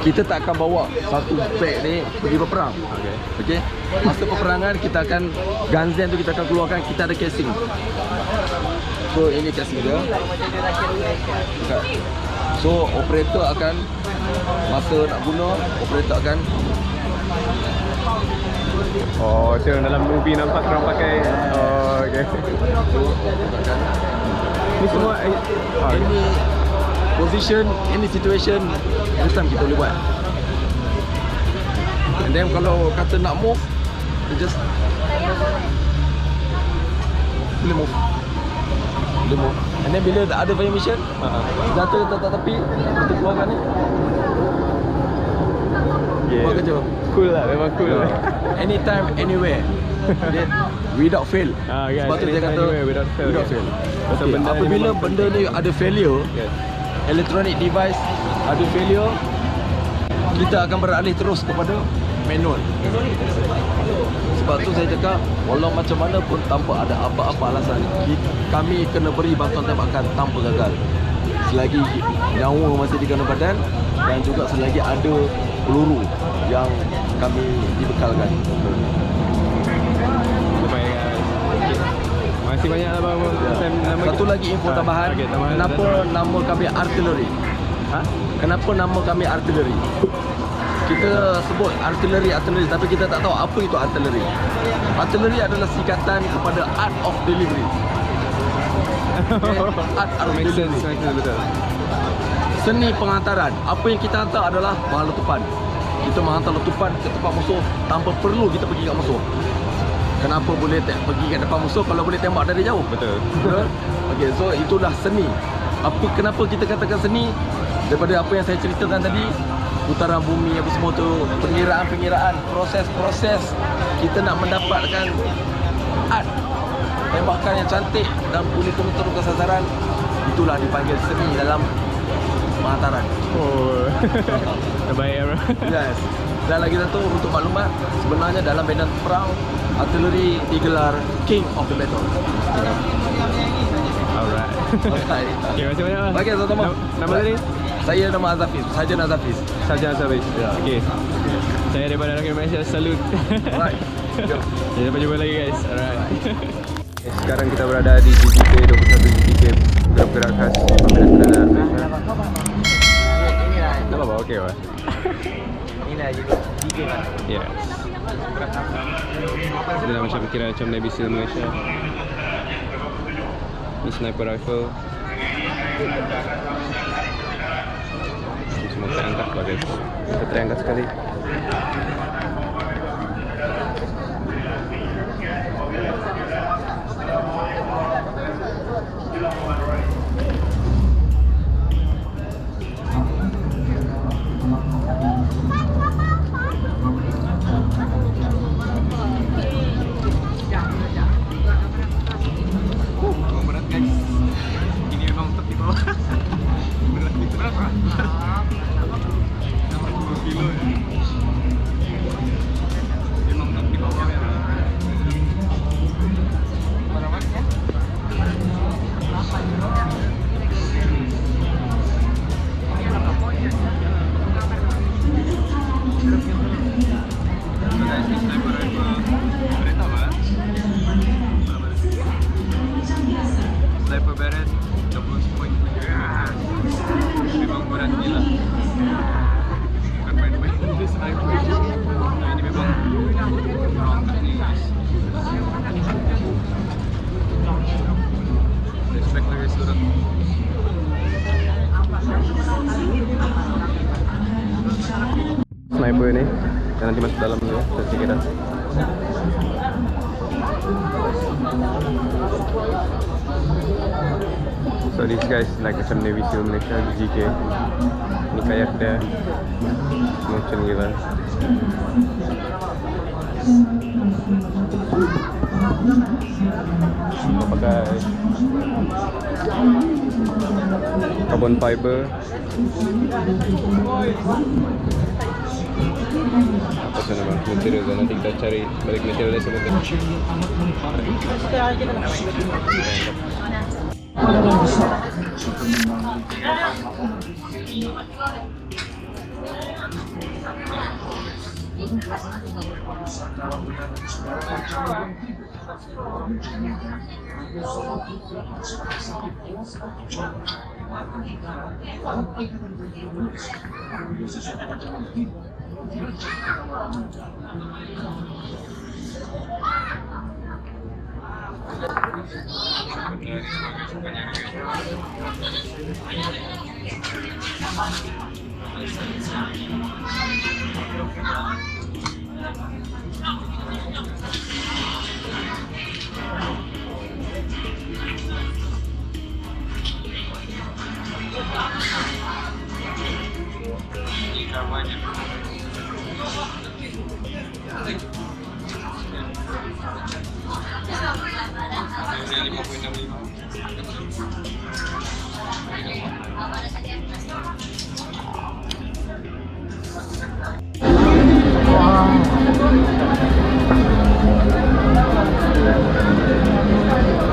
Kita tak akan bawa satu bag ni pergi berperang. Okey. Masa peperangan kita akan Gunzen tu kita akan keluarkan, kita ada casing. So ini casing dia. So operator akan masa nak guna, operator akan itu dalam movie nampak orang pakai. Okey. Ni semua ini position, any situation, this time kita boleh buat. And then kalau kata nak move, you just boleh move. And then bila ada fire mission, senjata letak tepi, kita keluarkan ni. Buat kerja. Cool lah, memang cool lah. Anytime, anywhere. Okay. Without fail. Sebab tu dia kata without fail. Okay. Apabila benda ni ada failure, electronic device ada failure, kita akan beralih terus kepada manual. Sebab tu saya cakap, walau macam mana pun tanpa ada apa-apa alasan, kami kena beri bantuan tembakan tanpa gagal. Selagi nyawa masih di dalam badan dan juga selagi ada peluru yang kami dibekalkan. Masih banyak lah bang. Satu lagi info tambahan. Kenapa nama kami artillery? Kenapa nama kami artillery? Kita sebut artillery, tapi kita tak tahu apa itu artillery. Artillery adalah singkatan kepada art of delivery. Art of delivery. Betul. Seni penghantaran. Apa yang kita hantar adalah bahan letupan. Kita menghantar letupan ke tempat musuh tanpa perlu kita pergi kat musuh. Kenapa boleh pergi ke depan musuh kalau boleh tembak dari jauh? Betul. Okey, so itulah seni. Kenapa kita katakan seni? Daripada apa yang saya ceritakan tadi, putaran bumi apa semua tu, pengiraan, proses kita nak mendapatkan art tembakan yang cantik dan boleh tengok ke sasaran, itulah dipanggil seni dalam penghantaran. Terbaik bro. Yes. Dan lagi satu untuk maklumat, sebenarnya dalam medan perang, artillery digelar King of the Battle. Alright. Okay, masih banyak lah. Baik, sama-sama. Nama tadi? Saya nama Azafiz, Sarjan Azafiz. Sarjan Azafiz. Okay. Saya daripada rakyat Malaysia, salute. Alright. Sampai jumpa lagi guys. Alright. Sekarang kita berada di GGK 21 GGK bergerak khas pembela tentera Malaysia. Tak apa-apa, okey lah. Inilah jadi DJ lah. Yes. Dia dah macam kira macam Navy SEAL Malaysia. Ni sniper rifle. Ini semua terangkat lah guys. Terangkat sekali. Sniper Barrett double point. Memang berat gila. Bukan main-main ini sniper. Nah, ini memang berangkat nih guys. Respect lah guys orang. Sniper ni, kita nanti masuk dalam dulu ya, kita cek dah. So this guys like macam Navy SEAL Malaysia GK. Ni kayak dia macam gila. Kita pakai carbon fiber. Apa tu nama material tu, nanti kita cari balik material dia sebentar.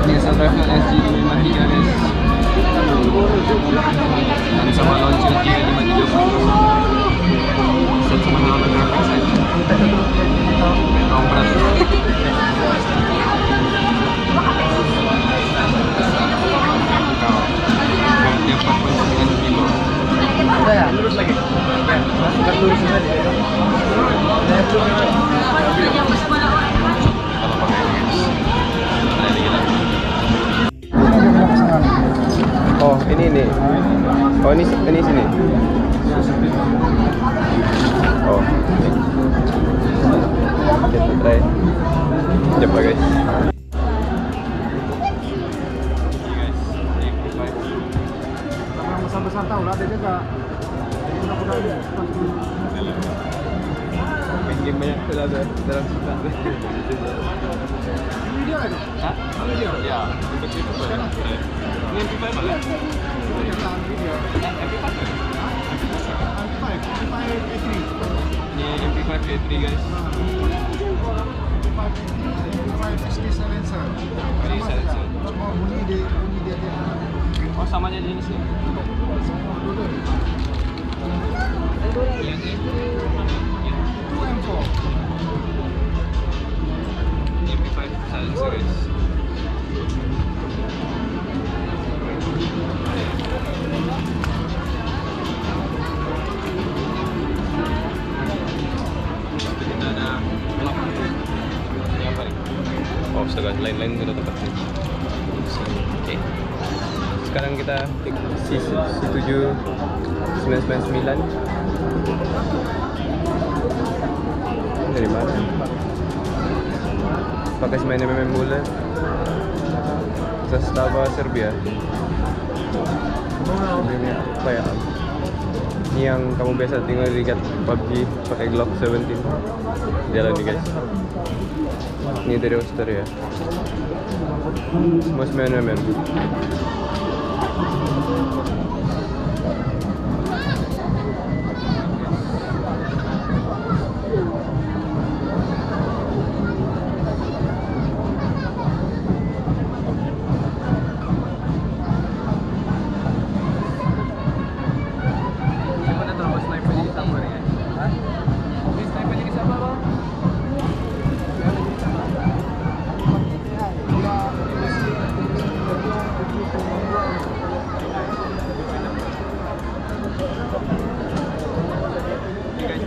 Ini Sunrifle SG553 guys. Dan sama launcher G530. Set semua dalam grafik saja. Memang berat. Dia 4.9 kilo. Lurus lagi. Ya, masukkan lurus saja. Oh, ini nih. Oh, ini sini. Oh. Kita try. Sekejap lah guys. Besar-besar tahu lah ada juga. Main game banyak tu ada dalam suka. Video ada. Hah? Video? Ya. Ini MP5 mana? Video. MP5 kan? MP5 A3. Ini MP5 A3 guys. MP5 SD silencer. Ini silencer. Cuma bunyi dia Oh, sama aja jenisnya. Yang ini. Itu M4. Ini MP5 silencer guys. bagus. Lain-lain itu tempat sini. Oke. Sekarang kita C7 999. Dari mana? Pakai main bola. Zastava Serbia. Ini apa ya? Ini yang kamu biasa tinggal di PUBG pakai Glock 17. Jalan nih guys. Ini dari Austria. Semua 9mm.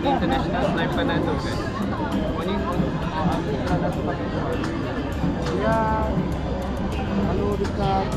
International sniper na ito guys. Dia kalau dekat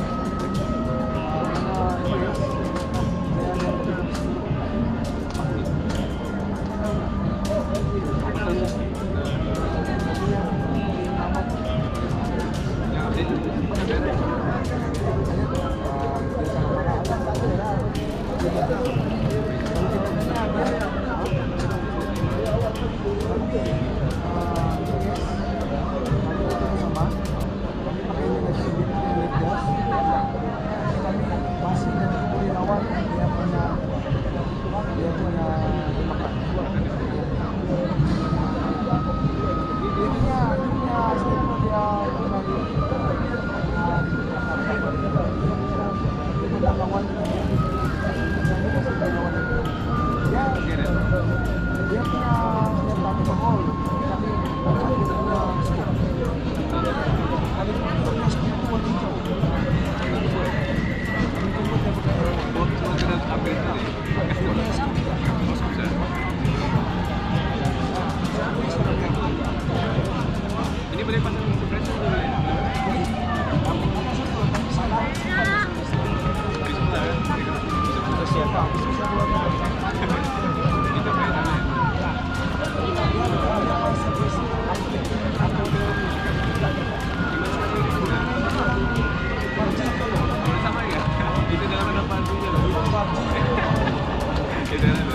Ini boleh pasang suppressor dulu ya? Sama ya? Itu dalam apa artinya loh? Itu dalam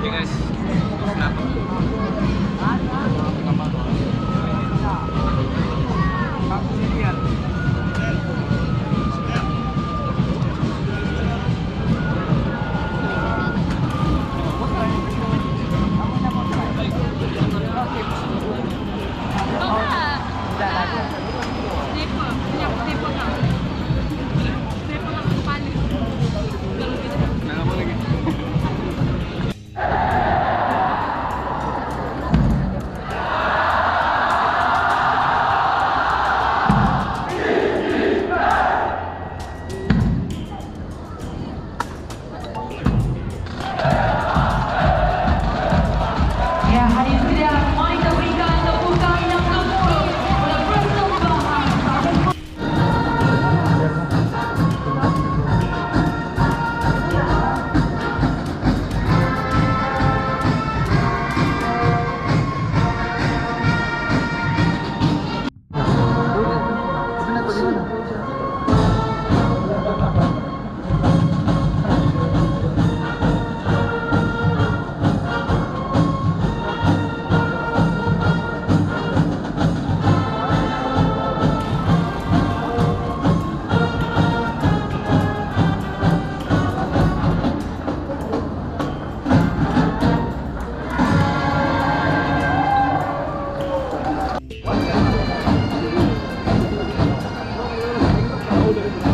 ya guys, kenapa? Udah